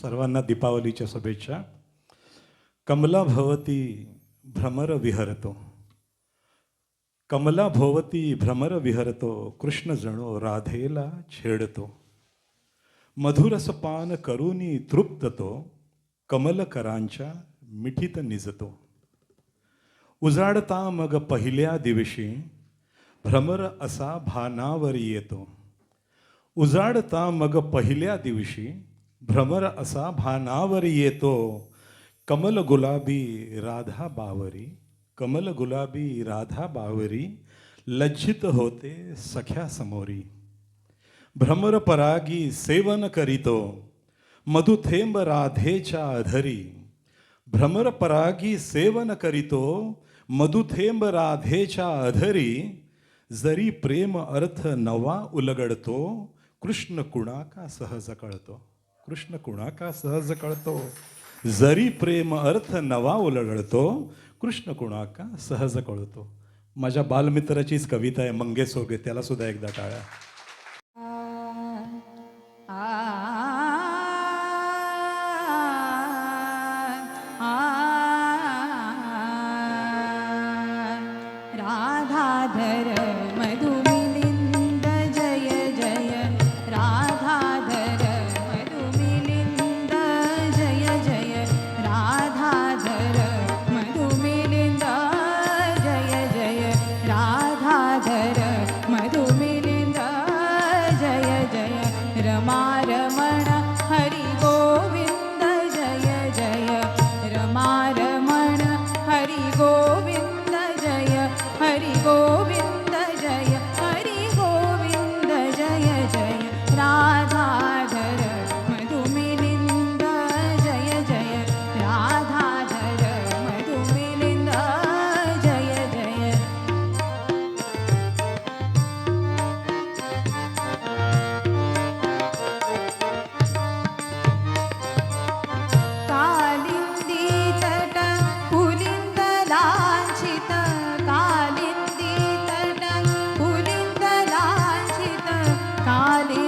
सर्वांना दीपावलीच्या शुभेच्छा. कमला भवती भ्रमर विहरतो, कमला भोवती भ्रमर विहरतो, कृष्ण जणो राधेला छेडतो. मधुरस पान करुनी तृप्त तो, कमलकरांच्या मिठीत निजतो. उजाडता मग पहिल्या दिवशी, भ्रमर असा भानावर येतो. उजाडता मग पहिल्या दिवशी, भ्रमर असा भानावर येतो. कमल गुलाबी राधा बावरी, कमल गुलाबी राधा बावरी, लज्जित होते सख्या समोरी. भ्रमर परागी सेवन करीतो, मधुथेंब राधेच्या अधरी. भ्रमर परागी सेवन करीतो, मधुथेंब राधेच्या अधरी. जरी प्रेम अर्थ नवा उलगडतो, कृष्ण कुणा का सहज कळतो. कृष्ण कुणा का सहज कळतो. जरी प्रेम अर्थ नवा उलगडतो, कृष्ण कुणा का सहज कळतो. माझ्या बालमित्राचीच कविता आहे, मंगेश होगे, त्याला सुद्धा एकदा टाळ्या. राधाधर मधुमिलिंद जय जय, राधाधर मधुमिलिंद जय जय, राधाधर मधुमिलिंद जय जय, राधाधर मधुमिलिंद जय जय. रमा रमण हरि गोविंद जय जय, रमा रमण हरि गोविंद जय, हरि गोविंद जय, हरि गोविंद जय जय. राधाधर मधुमिलिंद जय जय, राधाधर मधुमिलिंद जय जय. कालिंदी तट पुलिंद लांछित, कालिंदी तट पुलिंद लांछित, कालिंदी